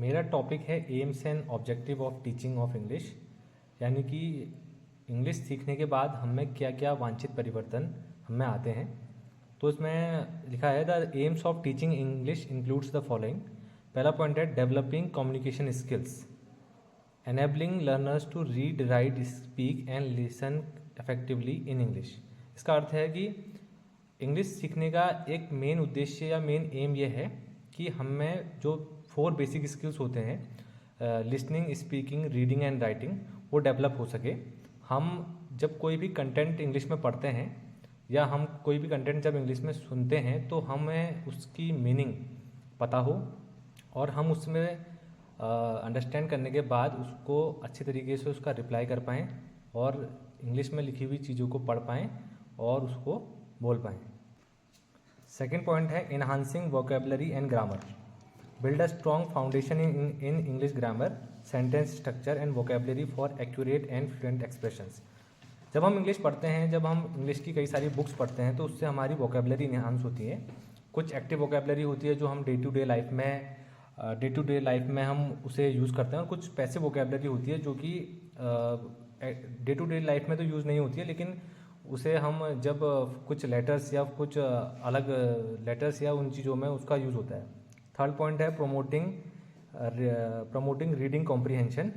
मेरा टॉपिक है AIIMS and objective of teaching of English, यानी कि इंग्लिश सीखने के बाद हमें क्या क्या वांछित परिवर्तन हमें आते हैं। तो इसमें लिखा है the aims of teaching English includes the following. पहला पॉइंट है developing communication skills, enabling learners to read, write, speak and listen effectively in English. इसका अर्थ है कि इंग्लिश सीखने का एक मेन उद्देश्य या मेन एम यह है कि हमें जो 4 बेसिक स्किल्स होते हैं, listening, speaking, reading and writing, वो डेवलप हो सके। हम जब कोई भी कंटेंट इंग्लिश में पढ़ते हैं या हम कोई भी कंटेंट जब इंग्लिश में सुनते हैं तो हमें उसकी मीनिंग पता हो और हम उसमें अंडरस्टैंड करने के बाद उसको अच्छे तरीके से उसका रिप्लाई कर पाएँ और इंग्लिश में लिखी हुई चीज़ों को पढ़ पाएँ और उसको बोल पाएँ। सेकेंड पॉइंट है enhancing vocabulary and grammar, build a strong foundation in English grammar, sentence structure and vocabulary for accurate and fluent expressions. जब हम इंग्लिश पढ़ते हैं, जब हम इंग्लिश की कई सारी बुक्स पढ़ते हैं तो उससे हमारी वोकेबलरी इन्हांस होती है। कुछ एक्टिव वोकेबलरी होती है जो हम डे टू डे लाइफ में हम उसे यूज़ करते हैं, और कुछ पैसिव वोकेबलरी होती है जो कि डे टू डे लाइफ में तो यूज़ नहीं होती है, लेकिन उसे हम जब कुछ लेटर्स या कुछ अलग लेटर्स या उन चीज़ों में उसका यूज़ होता है। थर्ड पॉइंट है promoting reading comprehension,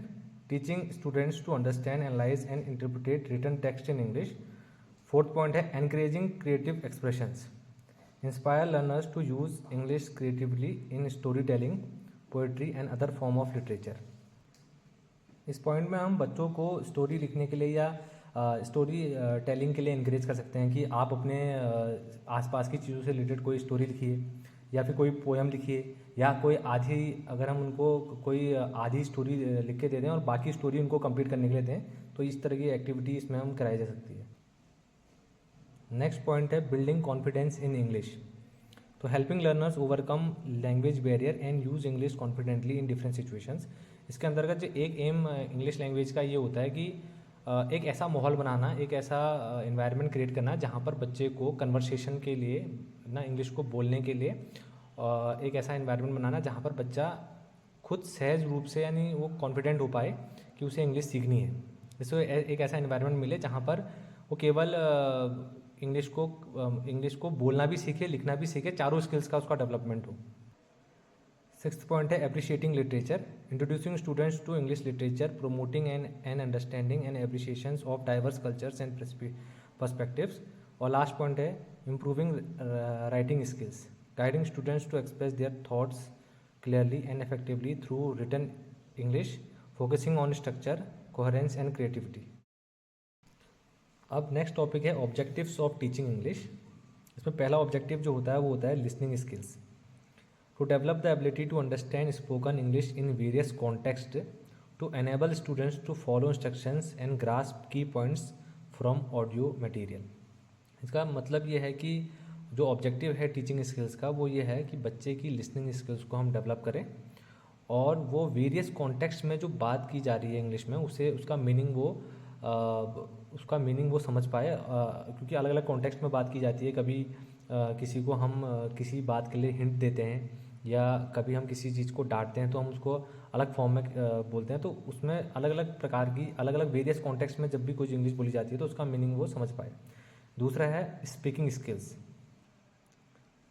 teaching students to understand, analyse and interpret written text in English. Fourth point है encouraging creative expressions, inspire learners to use English creatively in story telling, poetry and other form of literature. इस पॉइंट में हम बच्चों को story लिखने के लिए या स्टोरी टेलिंग के लिए इंकरेज कर सकते हैं कि आप अपने आसपास की चीज़ों से रिलेटेड कोई स्टोरी लिखिए या फिर कोई पोएम लिखिए, या कोई आधी, अगर हम उनको कोई आधी स्टोरी लिख के दे दें और बाकी स्टोरी उनको कंप्लीट करने के लिए दें, तो इस तरह की एक्टिविटी इसमें हम कराई जा सकती है। नेक्स्ट पॉइंट है बिल्डिंग कॉन्फिडेंस इन इंग्लिश, तो helping learners overcome language barrier and use English confidently in different situations. इसके अंतर्गत जो एक एम इंग्लिश लैंग्वेज का ये होता है कि एक ऐसा माहौल बनाना, एक ऐसा इन्वायरमेंट क्रिएट करना जहाँ पर बच्चे को कन्वर्सेशन के लिए ना, इंग्लिश को बोलने के लिए एक ऐसा इन्वायरमेंट बनाना जहाँ पर बच्चा खुद सहज रूप से, यानी वो कॉन्फिडेंट हो पाए कि उसे इंग्लिश सीखनी है। जिससे एक ऐसा इन्वायरमेंट मिले जहाँ पर वो केवल इंग्लिश को बोलना भी सीखे, लिखना भी सीखे, चारों स्किल्स का उसका डेवलपमेंट हो। सिक्स्थ पॉइंट है appreciating literature, introducing students to English literature, promoting an understanding and appreciation of diverse cultures and perspectives. और लास्ट पॉइंट है improving writing skills, guiding students to express their thoughts clearly and effectively through written English, focusing on structure, coherence and creativity. अब next topic है objectives of teaching English. इसमें पहला objective जो होता है वो होता है listening skills, to develop the ability to understand spoken English in various context, to enable students to follow instructions and grasp key points from audio material. इसका मतलब ये है कि जो ऑब्जेक्टिव है टीचिंग स्किल्स का वो ये है कि बच्चे की लिसनिंग स्किल्स को हम डेवलप करें और वो वेरियस कॉन्टेक्स्ट में जो बात की जा रही है इंग्लिश में उसका मीनिंग वो समझ पाए, क्योंकि अलग अलग कॉन्टेक्स्ट में बात की जाती है। कभी किसी को हम किसी बात के लिए हिंट देते हैं, या कभी हम किसी चीज़ को डांटते हैं तो हम उसको अलग फॉर्म में बोलते हैं, तो उसमें अलग अलग प्रकार की अलग अलग वेरियस कॉन्टेक्स्ट में जब भी कोई इंग्लिश बोली जाती है तो उसका मीनिंग वो समझ पाए। दूसरा है speaking skills,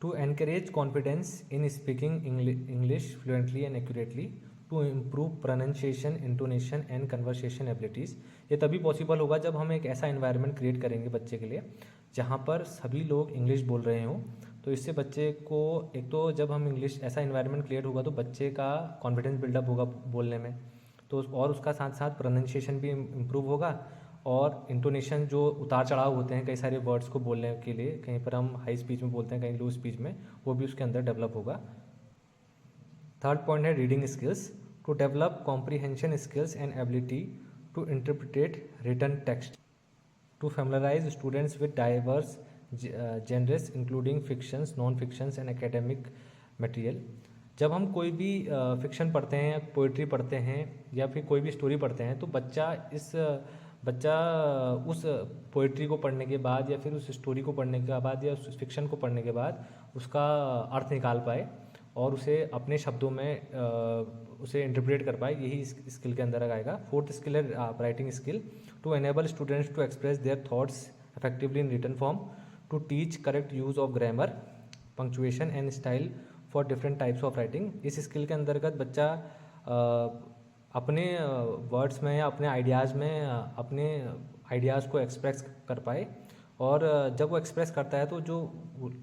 to encourage confidence in speaking English fluently and accurately, to improve pronunciation, intonation and conversation abilities. ये तभी पॉसिबल होगा जब हम एक ऐसा इन्वायरमेंट क्रिएट करेंगे बच्चे के लिए जहाँ पर सभी लोग इंग्लिश बोल रहे हों। तो इससे बच्चे को, एक तो जब हम इंग्लिश ऐसा इन्वायरमेंट क्रिएट होगा तो बच्चे का कॉन्फिडेंस बिल्डअप होगा बोलने में, तो और उसका साथ साथ प्रोनाउंसिएशन भी इम्प्रूव होगा, और इंटोनेशन, जो उतार चढ़ाव होते हैं कई सारे वर्ड्स को बोलने के लिए, कहीं पर हम हाई स्पीच में बोलते हैं, कहीं लो स्पीच में, वो भी उसके अंदर डेवलप होगा। थर्ड पॉइंट है reading skills, to develop comprehension skills and ability to interpret written text, to familiarise students with diverse genres including fictions, non fictions and academic material. जब हम कोई भी फिक्शन पढ़ते हैं, पोइट्री पढ़ते हैं या फिर कोई भी स्टोरी पढ़ते हैं तो बच्चा उस पोइट्री को पढ़ने के बाद या फिर उस स्टोरी को पढ़ने के बाद या उस फिक्शन को पढ़ने के बाद उसका अर्थ निकाल पाए और उसे अपने शब्दों में उसे इंटरप्रेट कर पाए, यही इस स्किल के अंदर आएगा। फोर्थ स्किल है writing skill, to enable students to express their thoughts effectively in written form, to teach correct use of grammar, punctuation and style for different types of writing. इस skill के अंतर्गत बच्चा अपने words में या अपने ideas में अपने आइडियाज़ को एक्सप्रेस कर पाए, और जब वो एक्सप्रेस करता है तो जो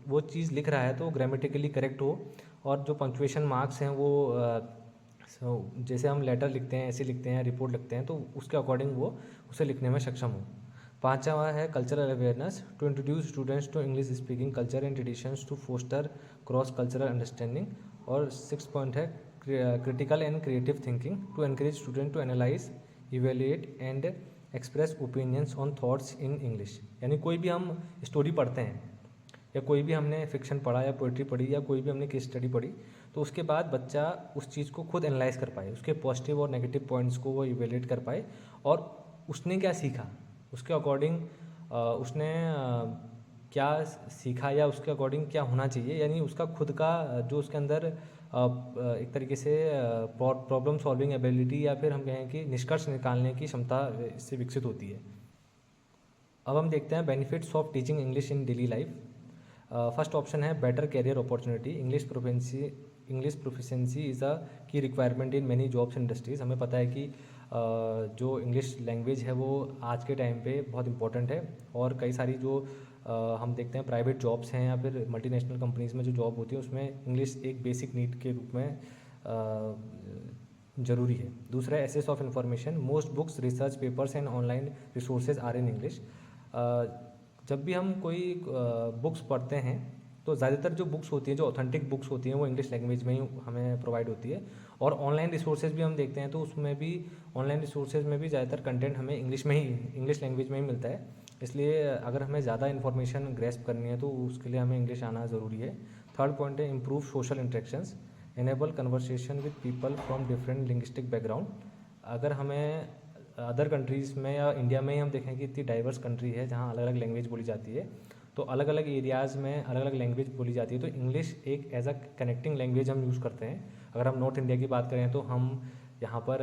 वो चीज़ लिख रहा है तो ग्रामेटिकली करेक्ट हो, और जो पंक्चुएशन मार्क्स हैं वो जैसे हम लेटर लिखते हैं ऐसे लिखते हैं, रिपोर्ट लिखते हैं, तो उसके अकॉर्डिंग वो उसे लिखने में सक्षम हो। पांचवा है cultural awareness, to introduce students to English speaking culture and traditions to foster cross cultural understanding. और सिक्स पॉइंट है critical and creative thinking, to encourage student to analyse, evaluate and express opinions on thoughts in English. यानी कोई भी हम story पढ़ते हैं या कोई भी हमने फिक्शन पढ़ा या पोइट्री पढ़ी या कोई भी हमने केस स्टडी पढ़ी, तो उसके बाद बच्चा उस चीज़ को खुद एनालाइज कर पाए, उसके पॉजिटिव और नेगेटिव पॉइंट्स को वो इवेल्युएट कर पाए, और उसने क्या सीखा उसके अकॉर्डिंग उसने क्या सीखा या उसके अकॉर्डिंग क्या होना चाहिए, यानी उसका खुद का जो उसके अंदर एक तरीके से प्रॉब्लम सॉल्विंग एबिलिटी या फिर हम कहें कि निष्कर्ष निकालने की क्षमता इससे विकसित होती है। अब हम देखते हैं benefits of teaching English in daily life. First option है better career opportunity, English proficiency is a key requirement in many jobs industries. हमें पता है कि जो इंग्लिश लैंग्वेज है वो आज के टाइम पे बहुत इंपॉर्टेंट है, और कई सारी जो हम देखते हैं प्राइवेट जॉब्स हैं या फिर मल्टीनेशनल कंपनीज़ में जो जॉब होती है उसमें इंग्लिश एक बेसिक नीड के रूप में ज़रूरी है। दूसरा है access of information, most books, research papers and online resources are in English. जब भी हम कोई बुक्स पढ़ते हैं तो ज़्यादातर जो बुक्स होती हैं, जो ऑथेंटिक बुक्स होती हैं, वो इंग्लिश लैंग्वेज में ही हमें प्रोवाइड होती है, और ऑनलाइन रिसोर्सेज भी हम देखते हैं तो उसमें भी ऑनलाइन रिसोर्सेज में भी ज़्यादातर कंटेंट हमें इंग्लिश लैंग्वेज में ही मिलता है। इसलिए अगर हमें ज़्यादा इन्फॉर्मेशन ग्रैस्प करनी है तो उसके लिए हमें इंग्लिश आना ज़रूरी है। थर्ड पॉइंट है improve social interactions, enable conversation with people from different linguistic background. अगर हमें अदर कंट्रीज़ में या इंडिया में ही हम देखें कि इतनी डाइवर्स कंट्री है जहाँ अलग अलग लैंग्वेज बोली जाती है, तो अलग अलग एरियाज़ में अलग अलग लैंग्वेज बोली जाती है, तो इंग्लिश एक एज अ कनेक्टिंग लैंग्वेज हम यूज़ करते हैं। अगर हम नॉर्थ इंडिया की बात करें तो हम यहाँ पर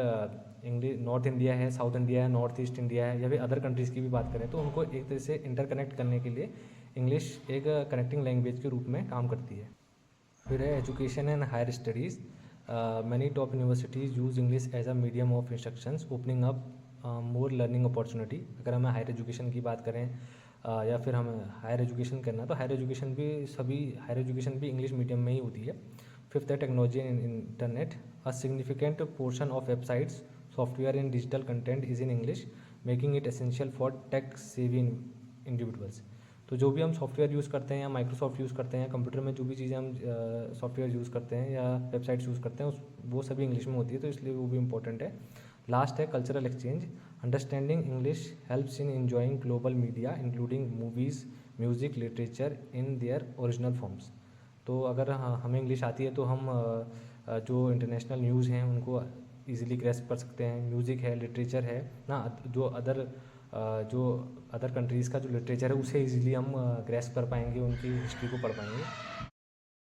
इंग्लिश, नॉर्थ इंडिया है, साउथ इंडिया है, नॉर्थ ईस्ट इंडिया है, या फिर अदर कंट्रीज़ की भी बात करें तो उनको एक तरह से इंटरकनेक्ट करने के लिए इंग्लिश एक कनेक्टिंग लैंग्वेज के रूप में काम करती है। फिर है education and higher studies, many top universities use English as a medium of instructions, opening up more learning opportunity. अगर हमें हायर एजुकेशन की बात करें या फिर हमें हायर एजुकेशन करना, तो हायर एजुकेशन भी इंग्लिश मीडियम में ही होती है। फिफ्थ है technology and internet, a significant portion of websites, software and digital content is in English, making it essential for tech savvy individuals. तो जो भी हम सॉफ्टवेयर यूज़ करते हैं या माइक्रोसॉफ्ट यूज़ करते हैं, कंप्यूटर में जो भी चीज़ें हम सॉफ्टवेयर यूज़ करते हैं या वेबसाइट्स यूज़ करते हैं वो सभी इंग्लिश में होती है, तो इसलिए वो भी इंपॉर्टेंट है। लास्ट है cultural exchange, understanding English helps in enjoying global media including movies, music, literature in their original forms. तो अगर हमें इंग्लिश आती है तो हम जो इंटरनेशनल न्यूज़ हैं उनको ईजिली ग्रैस्प कर सकते हैं। म्यूज़िक है, लिटरेचर है ना, जो अदर कंट्रीज़ का जो लिटरेचर है उसे ईजिली हम ग्रैस्प कर पाएंगे, उनकी हिस्ट्री को पढ़ पाएंगे।